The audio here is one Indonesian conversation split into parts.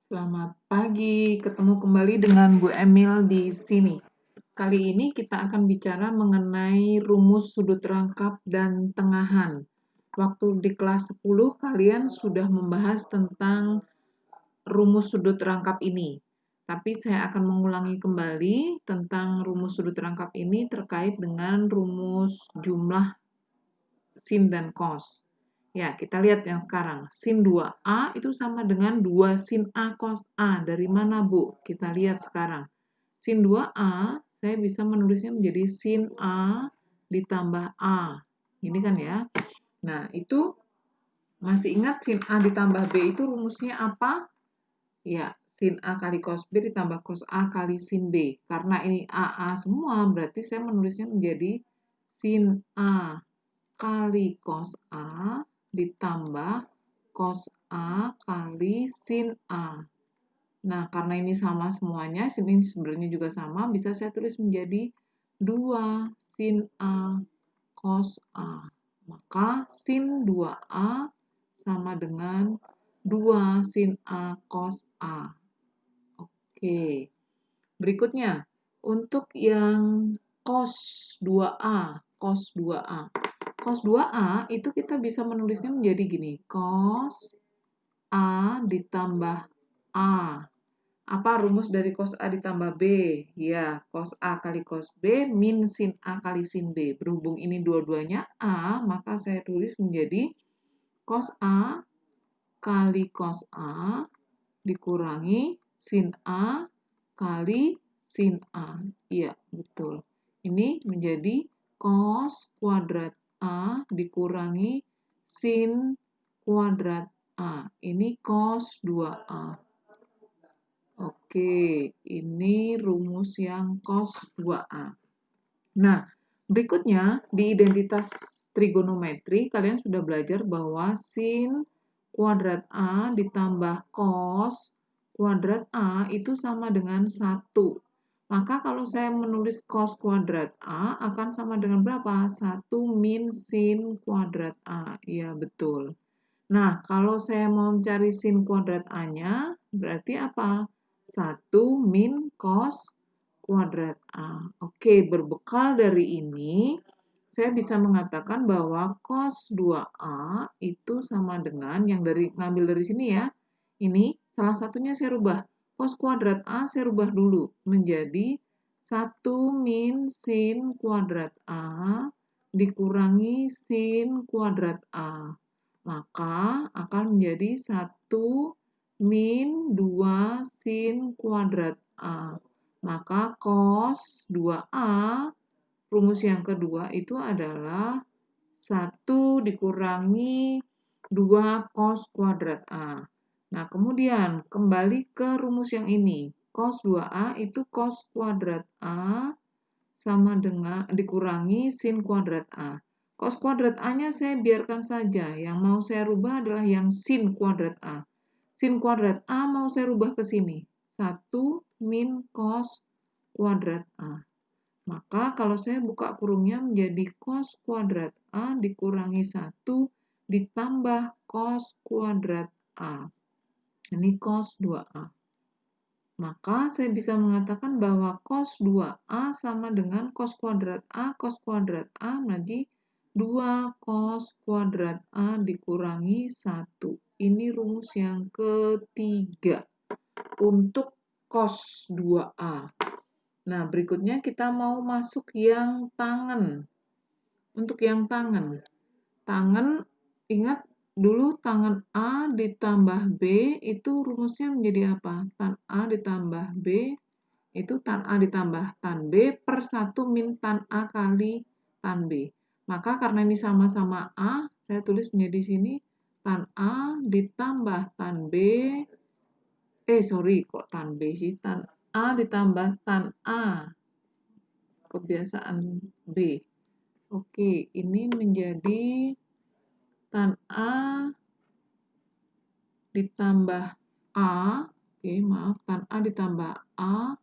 Selamat pagi, ketemu kembali dengan Bu Emil di sini. Kali ini kita akan bicara mengenai rumus sudut rangkap dan tengahan. Waktu di kelas 10 kalian sudah membahas tentang rumus sudut rangkap ini. Tapi saya akan mengulangi kembali tentang rumus sudut rangkap ini terkait dengan rumus jumlah sin dan cos. Ya, kita lihat yang sekarang. Sin 2A itu sama dengan 2 sin A cos A. Dari mana, Bu? Kita lihat sekarang. Sin 2A, saya bisa menulisnya menjadi sin A ditambah A. Ini kan ya. Nah, itu masih ingat sin A ditambah B itu rumusnya apa? Ya, sin A kali cos B ditambah cos A kali sin B. Karena ini AA semua, berarti saya menulisnya menjadi sin A kali cos A ditambah cos A kali sin A. Nah, karena ini sama semuanya, sin ini sebenarnya juga sama, bisa saya tulis menjadi 2 sin A cos A. Maka sin 2A sama dengan 2 sin A cos A. Oke. Berikutnya, untuk yang cos 2A, cos 2A. Cos 2A itu kita bisa menulisnya menjadi gini, cos A ditambah A. Apa rumus dari cos A ditambah B? Ya, cos A kali cos B min sin A kali sin B. Berhubung ini dua-duanya A, maka saya tulis menjadi cos A kali cos A dikurangi sin A kali sin A. Iya, betul. Ini menjadi cos kuadrat A dikurangi sin kuadrat A. Ini cos 2A. Oke, ini rumus yang cos 2A. Nah, berikutnya di identitas trigonometri, kalian sudah belajar bahwa sin kuadrat A ditambah cos kuadrat A itu sama dengan 1. Maka kalau saya menulis cos kuadrat A akan sama dengan berapa? 1 min sin kuadrat A. Iya, betul. Nah, kalau saya mau mencari sin kuadrat A-nya, berarti apa? 1 min cos kuadrat A. Oke, berbekal dari ini, saya bisa mengatakan bahwa cos 2A itu sama dengan, yang ngambil dari sini ya, ini salah satunya saya rubah. Cos kuadrat A saya rubah dulu menjadi 1 min sin kuadrat A dikurangi sin kuadrat A. Maka akan menjadi 1 min 2 sin kuadrat A. Maka cos 2A, rumus yang kedua itu adalah 1 dikurangi 2 cos kuadrat A. Nah, kemudian kembali ke rumus yang ini. Cos 2A itu cos kuadrat A sama dengan dikurangi sin kuadrat A. Cos kuadrat A-nya saya biarkan saja. Yang mau saya rubah adalah yang sin kuadrat A. Sin kuadrat A mau saya rubah ke sini. 1 min cos kuadrat A. Maka kalau saya buka kurungnya menjadi cos kuadrat A dikurangi 1 ditambah cos kuadrat A. Ini cos 2A. Maka saya bisa mengatakan bahwa cos 2A sama dengan cos kuadrat A menjadi 2 cos kuadrat A dikurangi 1. Ini rumus yang ketiga untuk cos 2A. Nah, berikutnya kita mau masuk yang tangen. Untuk yang tangen. Tangen, ingat dulu tangen A ditambah B itu rumusnya menjadi apa? Tan A ditambah B itu tan A ditambah tan B per 1 min tan A kali tan B. Maka karena ini sama-sama A, saya tulis menjadi sini tan A ditambah tan B. Kok tan B sih? Tan A ditambah tan A. Kebiasaan B. Oke, ini menjadi tan A ditambah A. Oke, maaf, tan A ditambah A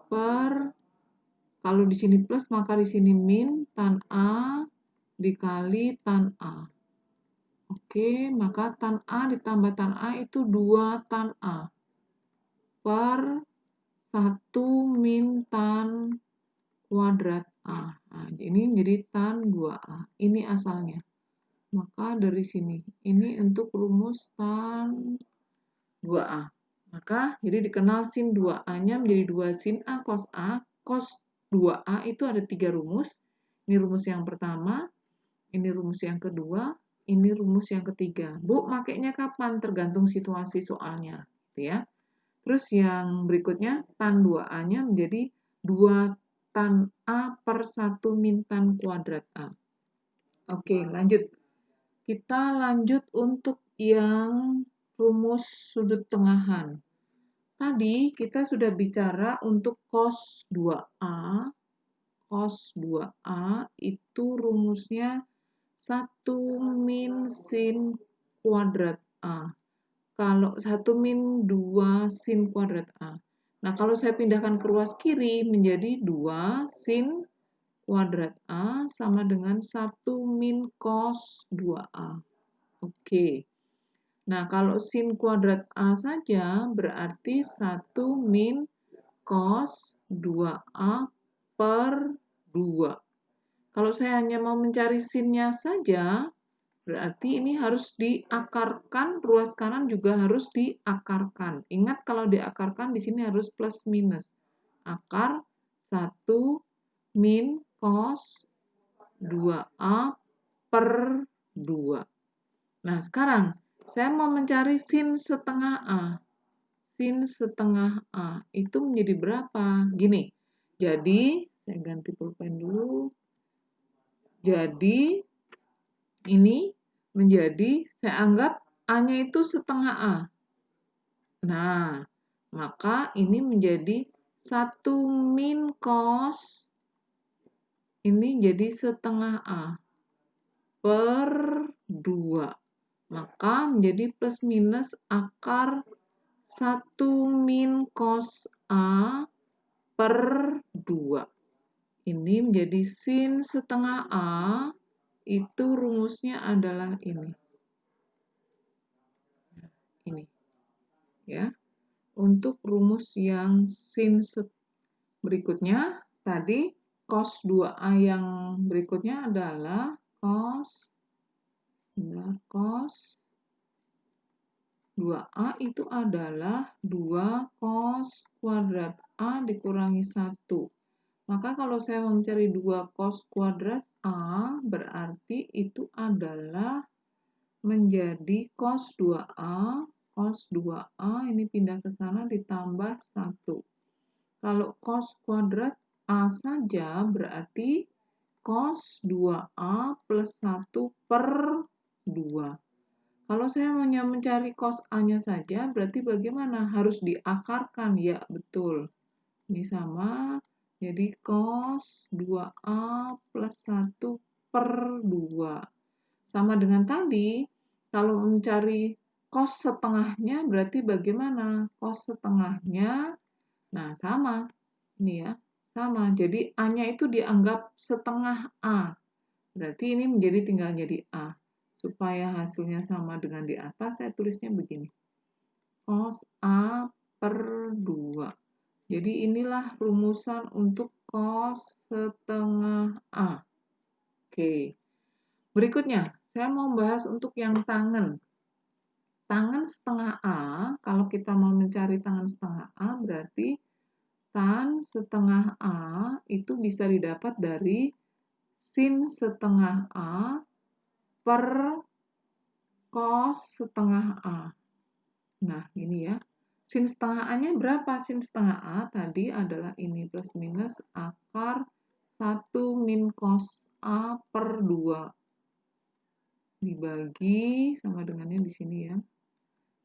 per, kalau di sini plus maka di sini min, tan A dikali tan A. Oke, maka tan A ditambah tan A itu 2 tan A. per 1 min tan kuadrat A. Nah, ini jadi tan 2A. Ini asalnya. Maka dari sini, ini untuk rumus tan 2A. Maka jadi dikenal sin 2A-nya menjadi 2 sin A cos A. Cos 2A itu ada 3 rumus. Ini rumus yang pertama, ini rumus yang kedua, ini rumus yang ketiga. Bu, makainya kapan? Tergantung situasi soalnya. Gitu ya. Terus yang berikutnya, tan 2A-nya menjadi 2 tan A per 1 min tan kuadrat A. Oke, lanjut. Kita lanjut untuk yang rumus sudut tengahan. Tadi kita sudah bicara untuk cos 2A. Cos 2A itu rumusnya 1 min sin kuadrat A. Kalau 1 min 2 sin kuadrat A. Nah, kalau saya pindahkan ke ruas kiri menjadi 2 sin kuadrat A sama dengan 1 min cos 2A. Oke. Nah, kalau sin kuadrat A saja berarti 1 min cos 2A per 2. Kalau saya hanya mau mencari sinnya saja, berarti ini harus diakarkan, ruas kanan juga harus diakarkan. Ingat kalau diakarkan di sini harus plus minus. Akar 1 min cos 2A per 2. Nah, sekarang saya mau mencari sin setengah A. Sin setengah A itu menjadi berapa? Gini, jadi saya ganti pulpen dulu. Jadi, ini menjadi, saya anggap A-nya itu setengah A. Nah, maka ini menjadi 1 min cos, ini jadi setengah A per 2. Maka menjadi plus minus akar 1 min cos A per 2. Ini menjadi sin setengah A, itu rumusnya adalah ini. Ini. Ya. Untuk rumus yang sin berikutnya, tadi cos 2A yang berikutnya adalah cos 2A itu adalah 2 cos kuadrat A dikurangi 1. Maka kalau saya mau mencari 2 cos kuadrat A, berarti itu adalah menjadi cos 2A. Cos 2A ini pindah ke sana ditambah 1. Kalau cos kuadrat A saja berarti cos 2A plus 1 per 2. Kalau saya mau mencari cos A-nya saja, berarti bagaimana? Harus diakarkan. Ya, betul. Ini sama, jadi cos 2A plus 1 per 2. Sama dengan tadi, kalau mencari cos setengahnya, berarti bagaimana? Cos setengahnya, nah sama. Ini ya, sama. Jadi A-nya itu dianggap setengah A. Berarti ini menjadi tinggal jadi A. Supaya hasilnya sama dengan di atas, saya tulisnya begini. Cos A per 2. Jadi inilah rumusan untuk cos setengah A. Oke. Berikutnya, saya mau bahas untuk yang tangen. Tangen setengah A, kalau kita mau mencari tangen setengah A, berarti tan setengah A itu bisa didapat dari sin setengah A per cos setengah A. Nah, ini ya. Sin setengah A-nya berapa? Sin setengah A tadi adalah ini plus minus akar 1 min cos A per 2. Dibagi, sama dengannya di sini ya.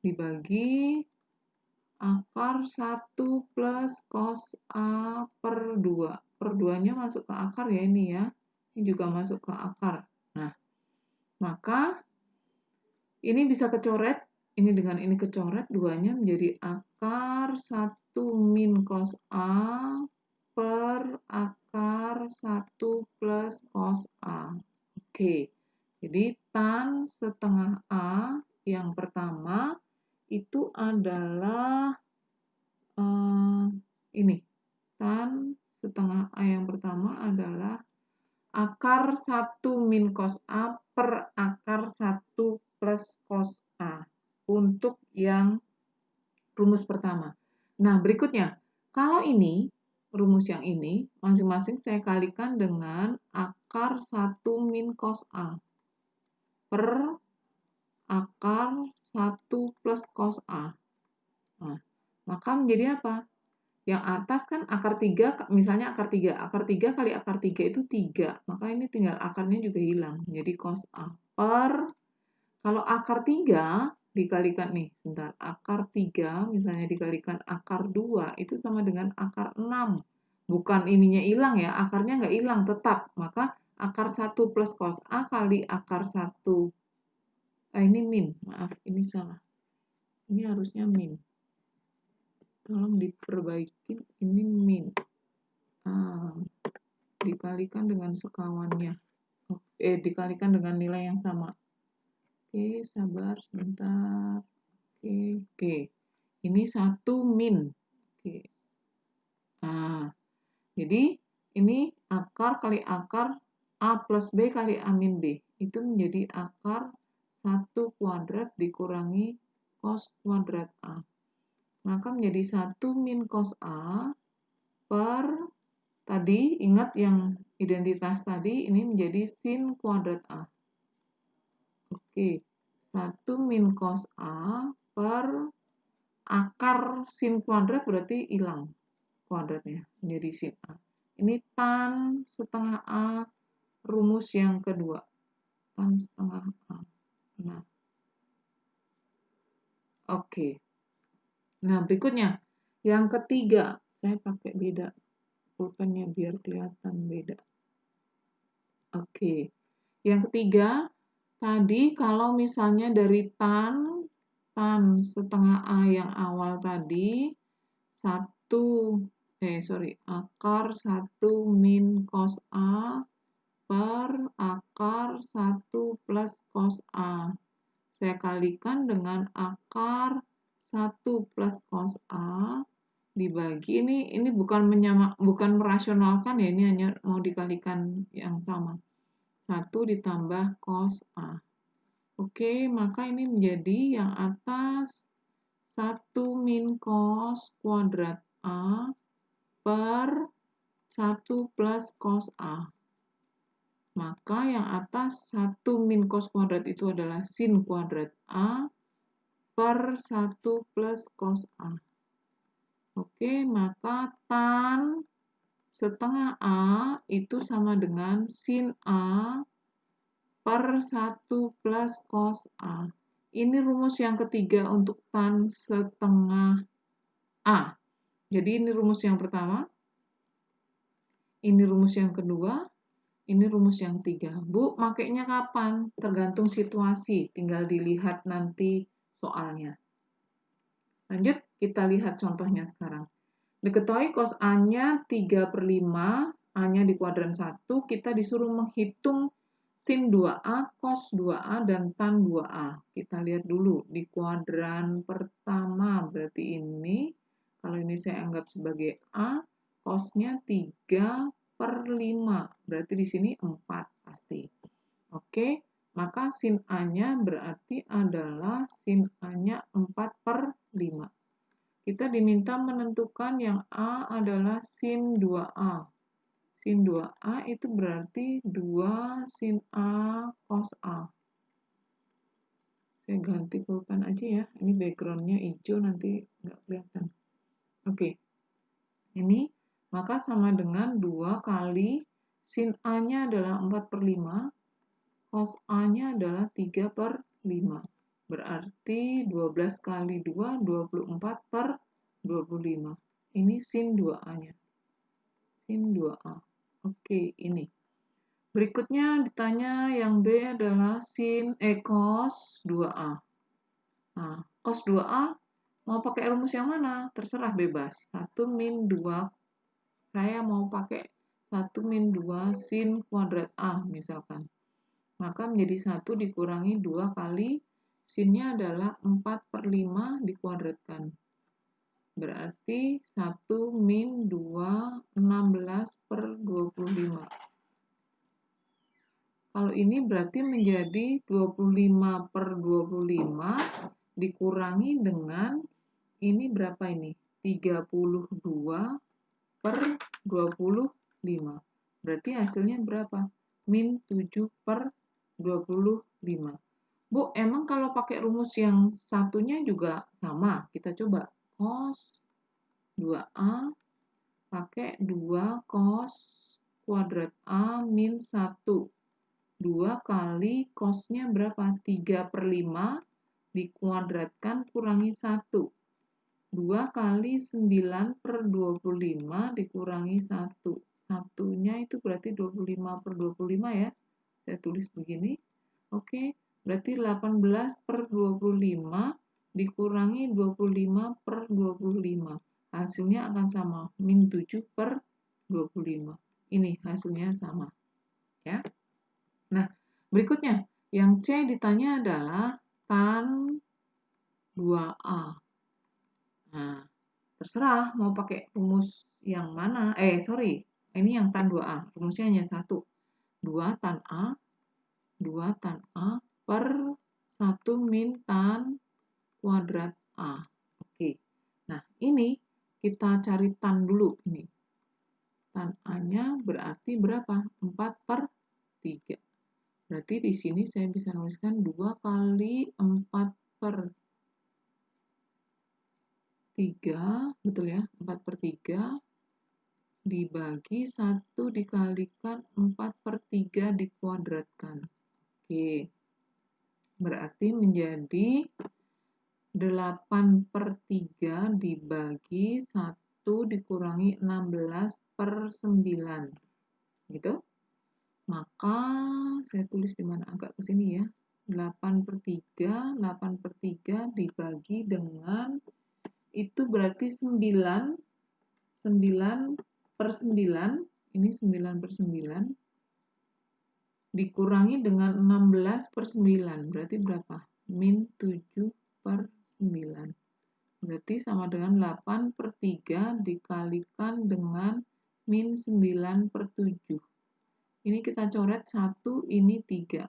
Dibagi akar 1 plus cos A per 2. Per 2-nya masuk ke akar ya ini ya. Ini juga masuk ke akar. Nah, maka ini bisa kecoret, ini dengan ini kecoret, 2-nya menjadi akar 1 min cos A per akar 1 plus cos A. Oke, jadi tan setengah A yang pertama itu adalah ini. Tan setengah A yang pertama adalah akar 1 min cos A per akar 1 plus cos A untuk yang rumus pertama. Nah, berikutnya, kalau ini, rumus yang ini, masing-masing saya kalikan dengan akar 1 min cos A per akar 1 plus cos A. Nah, maka menjadi apa? Yang atas kan akar 3, misalnya akar 3. Akar 3 kali akar 3 itu 3. Maka ini tinggal akarnya juga hilang. Jadi cos A per, kalau akar 3 dikalikan nih, bentar, akar 3 misalnya dikalikan akar 2, itu sama dengan akar 6. Bukan ininya hilang ya, akarnya nggak hilang, tetap. Maka akar 1 plus cos A kali akar 1. Ini min, maaf, ini salah. Ini harusnya min. Tolong diperbaiki, ini min. Dikalikan dengan sekawannya. Dikalikan dengan nilai yang sama. Oke, sabar sebentar. Oke. Ini 1 min. Oke. Nah, jadi ini akar kali akar A plus B kali A min B. Itu menjadi akar 1 kuadrat dikurangi cos kuadrat A. Maka menjadi 1 min cos A per, tadi ingat yang identitas tadi, ini menjadi sin kuadrat A. Oke, 1 min cos A per akar sin kuadrat berarti hilang kuadratnya, menjadi sin A. Ini tan setengah A rumus yang kedua. Tan setengah A. Nah, oke. Nah, berikutnya. Yang ketiga, saya pakai beda pulpennya biar kelihatan beda. Oke. Yang ketiga, tadi kalau misalnya dari tan setengah A yang awal tadi, akar 1 min cos A per akar 1 plus cos A. Saya kalikan dengan akar 1 plus cos A dibagi, ini bukan merasionalkan ya, ini hanya mau dikalikan yang sama. 1 ditambah cos A. Oke, maka ini menjadi yang atas 1 min cos kuadrat A per 1 plus cos A. Maka yang atas 1 min cos kuadrat itu adalah sin kuadrat A per 1 plus cos A. Oke, maka tan setengah A itu sama dengan sin A per 1 plus cos A. Ini rumus yang ketiga untuk tan setengah A. Jadi ini rumus yang pertama, ini rumus yang kedua, ini rumus yang ketiga. Bu, makainya kapan? Tergantung situasi, tinggal dilihat nanti soalnya. Lanjut, kita lihat contohnya sekarang. Diketahui cos A-nya 3/5, A-nya di kuadran 1, kita disuruh menghitung sin 2A, cos 2A, dan tan 2A. Kita lihat dulu di kuadran pertama, berarti ini, kalau ini saya anggap sebagai A, cos-nya 3/5, berarti di sini 4 pasti. Oke, maka sin A-nya berarti adalah sin A-nya 4/5. Kita diminta menentukan yang A adalah sin 2A. Sin 2A itu berarti 2 sin A cos A. Saya ganti pulpen aja ya. Ini background-nya hijau, nanti nggak kelihatan. Oke. Ini, maka sama dengan 2 kali sin A-nya adalah 4/5, cos A-nya adalah 3/5. Berarti 12 kali 2, 24/25. Ini sin 2A-nya. Sin 2A. Oke, ini. Berikutnya ditanya yang B adalah cos 2A. Nah, cos 2A mau pakai rumus yang mana? Terserah, bebas. 1 min 2. Saya mau pakai 1 min 2 sin kuadrat A misalkan. Maka menjadi 1 dikurangi 2 kali sinnya adalah 4/5 dikuadratkan. Berarti 1 min 2, 16 per 25. Kalau ini berarti menjadi 25 per 25 dikurangi dengan ini berapa ini? 32 per 25. Berarti hasilnya berapa? Min 7 per 25. Bu, emang kalau pakai rumus yang satunya juga sama? Kita coba. Cos 2A pakai 2 cos kuadrat A min 1. 2 kali cosnya berapa? 3 per 5 dikuadratkan kurangi 1. 2 kali 9 per 25 dikurangi 1. Satunya itu berarti 25 per 25 ya. Saya tulis begini. Oke, berarti 18 per 25 dikurangi 25 per 25. Hasilnya akan sama, min 7 per 25. Ini hasilnya sama. Ya. Nah, berikutnya, yang C ditanya adalah tan 2A. Nah, terserah mau pakai rumus yang mana. Ini yang tan 2A. Rumusnya hanya 1. 2 tan A, 2 tan A per 1 min tan kuadrat A. Oke. Nah, ini kita cari tan dulu. Ini. Tan A-nya berarti berapa? 4 per 3. Berarti di sini saya bisa nuliskan 2 kali 4 per 3, betul ya? 4 per 3 dibagi 1 dikalikan 4 per 3 dikuadratkan. Oke. Berarti menjadi 8 per 3 dibagi 1 dikurangi 16 per 9. Gitu. Maka saya tulis di mana? Agak ke sini ya. 8 per 3, 8 per 3 dibagi dengan itu berarti 9 per 9, ini 9 per 9 dikurangi dengan 16 per 9, berarti berapa? Min 7 per 9. Berarti sama dengan 8 per 3 dikalikan dengan min 9 per 7. Ini kita coret 1, ini 3.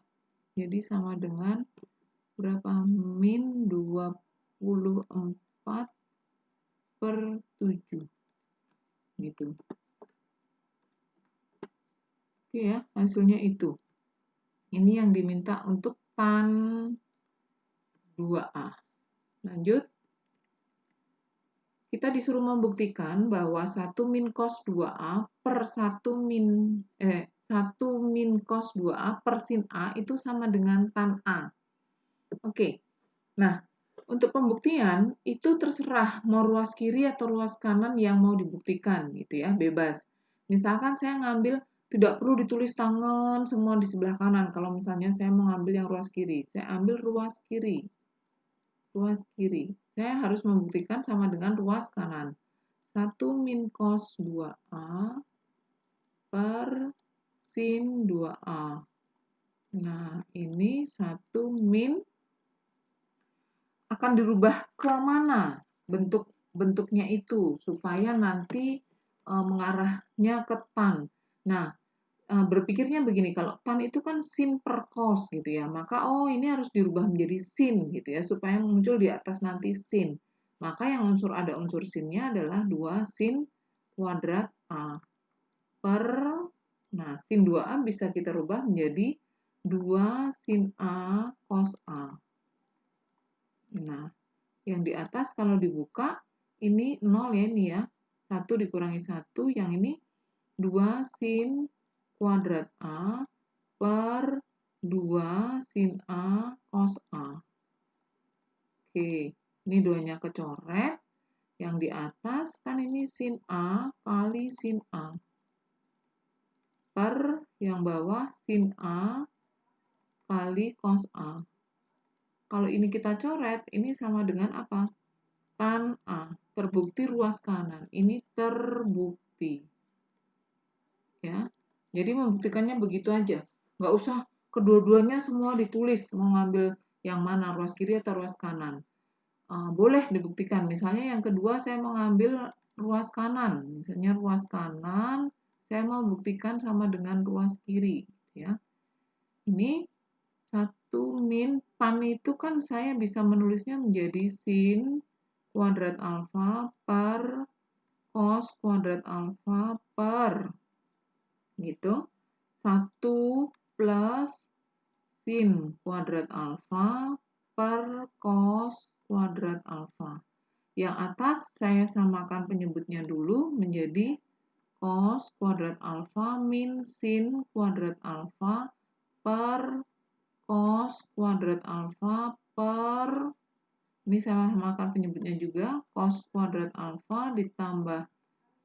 Jadi sama dengan berapa? Min 24 per 7. Gitu. Oke ya, hasilnya itu. Ini yang diminta untuk tan 2A. Lanjut. Kita disuruh membuktikan bahwa 1 min cos 2A per 1 min cos 2A per sin A itu sama dengan tan A. Oke. Nah, untuk pembuktian itu terserah mau ruas kiri atau ruas kanan yang mau dibuktikan gitu ya, bebas. Misalkan saya ngambil tidak perlu ditulis tangan semua di sebelah kanan. Kalau misalnya saya mau ngambil yang ruas kiri, saya ambil ruas kiri. Ruas kiri. Saya harus membuktikan sama dengan ruas kanan. 1 min cos 2A per sin 2A. Nah, ini 1 min akan dirubah ke mana bentuknya itu supaya nanti mengarahnya ke tan. Nah, berpikirnya begini, kalau tan itu kan sin per cos gitu ya, maka ini harus dirubah menjadi sin gitu ya, supaya muncul di atas nanti sin. Maka yang ada unsur sinnya adalah 2 sin kuadrat A per, nah sin 2A bisa kita rubah menjadi 2 sin A cos A. Nah, yang di atas kalau dibuka, ini 0 ya ini ya, 1 dikurangi 1, yang ini 2 sin kuadrat A per 2 sin A cos A. Oke, ini duanya kecoret. Yang di atas kan ini sin A kali sin A. Per yang bawah sin A kali cos A. Kalau ini kita coret, ini sama dengan apa? Tan A. Terbukti ruas kanan. Ini terbukti. Ya. Jadi membuktikannya begitu aja. Nggak usah kedua-duanya semua ditulis, mau ngambil yang mana, ruas kiri atau ruas kanan. boleh dibuktikan. Misalnya yang kedua saya mengambil ruas kanan. Misalnya ruas kanan saya mau buktikan sama dengan ruas kiri. Ya. Ini 1 min tan itu kan saya bisa menulisnya menjadi sin kuadrat alfa per cos kuadrat alfa per gitu. 1 plus sin kuadrat alfa per cos kuadrat alfa. Yang atas saya samakan penyebutnya dulu menjadi cos kuadrat alfa min sin kuadrat alfa per cos kuadrat alfa per, ini saya samakan penyebutnya juga, cos kuadrat alfa ditambah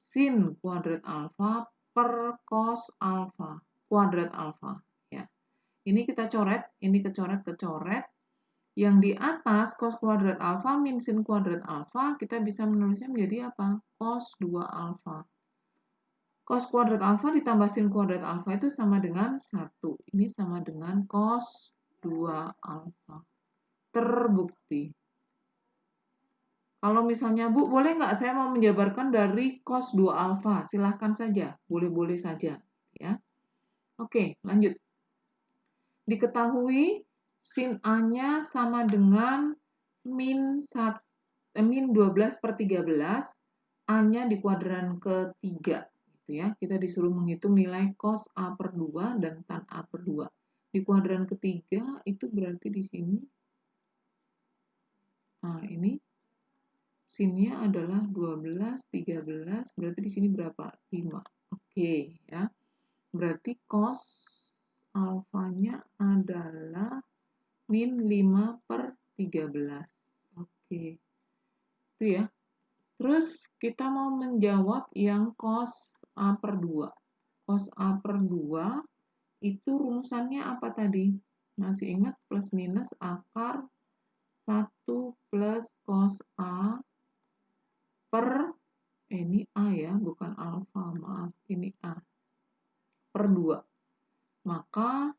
sin kuadrat alfa per cos alfa kuadrat alfa. Ya. Ini kita coret, ini kecoret. Yang di atas cos kuadrat alfa min sin kuadrat alfa, kita bisa menulisnya menjadi apa? Cos 2 alfa. Cos kuadrat alfa ditambah sin kuadrat alfa itu sama dengan 1. Ini sama dengan cos 2 alfa. Terbukti. Kalau misalnya, Bu, boleh nggak saya mau menjabarkan dari cos 2 alfa? Silahkan saja, boleh-boleh saja. Ya. Oke, lanjut. Diketahui sin A-nya sama dengan min 12/13, A-nya di kuadran ketiga. Gitu ya. Kita disuruh menghitung nilai cos A per 2 dan tan A per 2. Di kuadran ketiga itu berarti di sini. Nah, ini sinnya adalah 12, 13, berarti di sini berapa? 5. Oke, ya. Berarti cos alfanya adalah min 5/13. Oke. Itu ya. Terus kita mau menjawab yang cos A per 2. Cos A per 2 itu rumusannya apa tadi? Masih ingat plus minus akar 1 plus cos A per, ini A ya, bukan alfa, maaf, ini A, per 2. Maka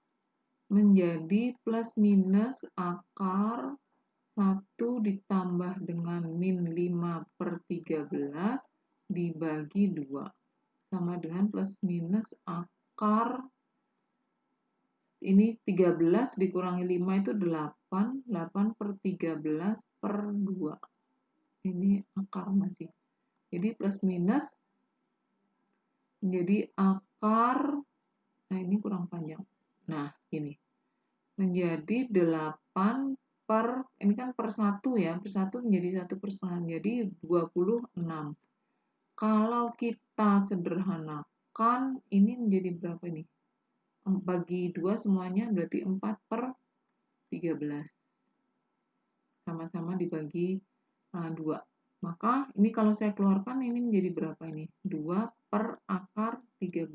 menjadi plus minus akar 1 ditambah dengan min 5/13 dibagi 2. Sama dengan plus minus akar, ini 13 dikurangi 5 itu 8, 8/13 per 2. Ini akar masih. Jadi plus minus menjadi akar, nah ini kurang panjang. Nah, ini menjadi 8 per, ini kan per 1 ya, per 1 menjadi 1/2, jadi 26. Kalau kita sederhanakan, ini menjadi berapa ini? Bagi 2 semuanya berarti 4/13. Sama-sama dibagi 2. Maka ini kalau saya keluarkan ini menjadi berapa ini? 2 per akar 13.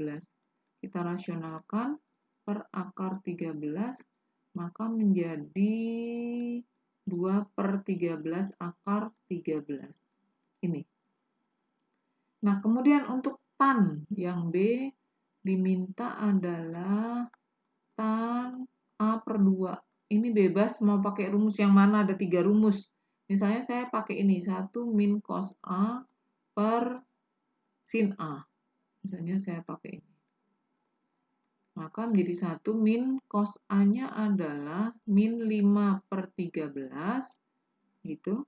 Kita rasionalkan per akar 13, maka menjadi 2/13 akar 13. Ini. Nah, kemudian untuk tan yang B diminta adalah tan A per 2. Ini bebas mau pakai rumus yang mana, ada 3 rumus. Misalnya saya pakai ini, 1 min cos A per sin A. Misalnya saya pakai ini. Maka menjadi 1 min cos A-nya adalah min 5/13 gitu.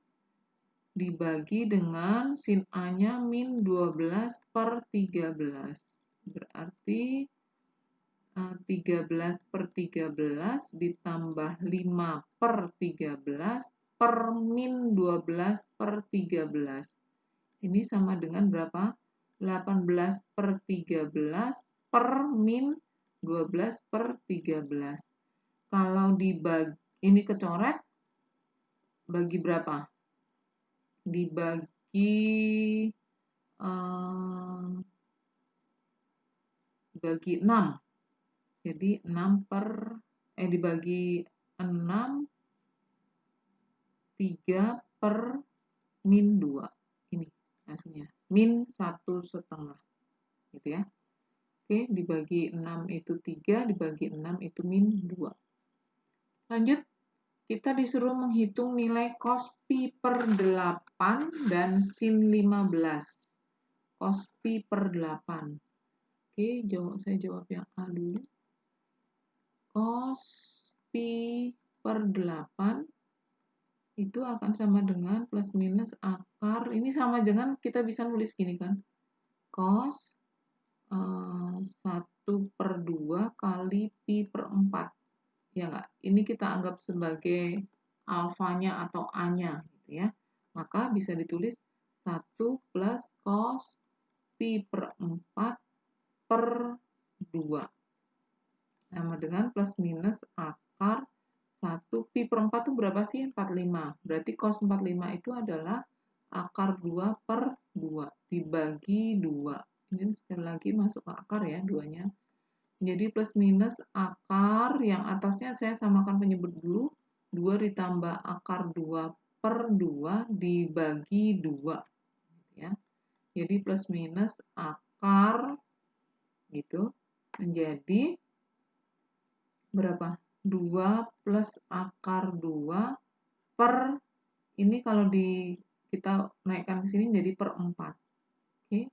Dibagi dengan sin A-nya min 12/13. Berarti 13/13 ditambah 5/13 per min 12/13. Ini sama dengan berapa? 18/13 per min 12/13. Kalau dibagi, ini kecoret, bagi berapa? Dibagi bagi 6. Jadi 6 dibagi 6, 3 per min 2. Ini hasilnya. Min 1,5. Gitu ya. Oke, dibagi 6 itu 3, dibagi 6 itu min 2. Lanjut, kita disuruh menghitung nilai cos pi per 8 dan sin 15. Cos pi per 8. Oke, saya jawab yang A dulu. Cos pi per 8 itu akan sama dengan plus minus akar. Ini sama dengan kita bisa nulis gini kan. Cos 1/2 kali pi per 4. Ya enggak? Ini kita anggap sebagai alfanya atau A-nya gitu ya. Maka bisa ditulis 1 plus cos pi per 4 per 2. Sama dengan plus minus akar 1 pi per 4 itu berapa sih? 45. Berarti cos 45 itu adalah akar 2 per 2 dibagi 2. Ini sekali lagi masuk ke akar ya, 2-nya. Jadi plus minus akar, yang atasnya saya samakan penyebut dulu, 2 ditambah akar 2 per 2 dibagi 2. Ya. Jadi plus minus akar, gitu, menjadi berapa? 2 plus akar 2 per, ini kalau kita naikkan ke sini jadi per 4. Oke.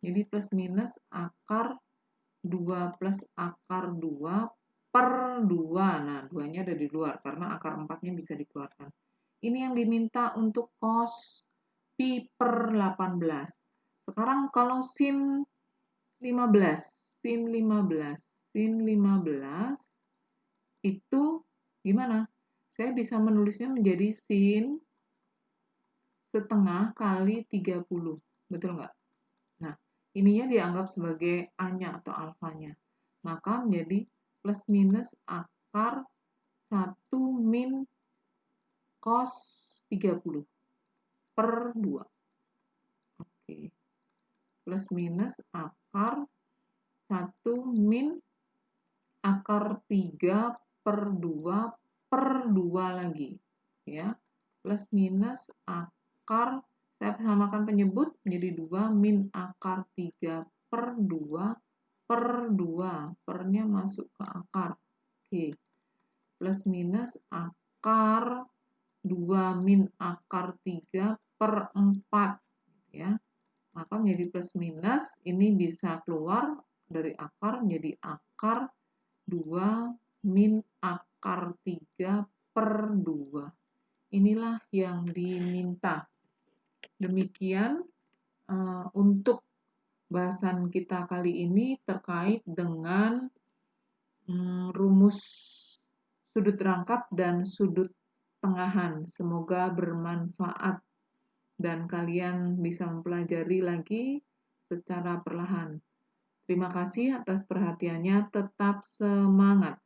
Jadi plus minus akar 2 plus akar 2 per 2. Nah, 2-nya ada di luar karena akar 4-nya bisa dikeluarkan. Ini yang diminta untuk cos pi per 18. Sekarang kalau sin 15, sin 15 itu gimana? Saya bisa menulisnya menjadi sin setengah kali 30. Betul nggak? Nah, ininya dianggap sebagai A-nya atau alfanya. Maka menjadi plus minus akar 1 min cos 30 per 2. Oke. Plus minus akar 1 min akar 3 per 2 per 2 lagi. Ya. Plus minus akar, saya samakan penyebut menjadi 2 min akar 3 per 2 per 2. Pernya masuk ke akar. Oke. Plus minus akar 2 min akar 3 per 4. Ya. Maka menjadi plus minus, ini bisa keluar dari akar menjadi akar 2 min akar 3 per 2. Inilah yang diminta. Demikian untuk bahasan kita kali ini terkait dengan rumus sudut rangkap dan sudut tengahan. Semoga bermanfaat dan kalian bisa mempelajari lagi secara perlahan. Terima kasih atas perhatiannya, tetap semangat.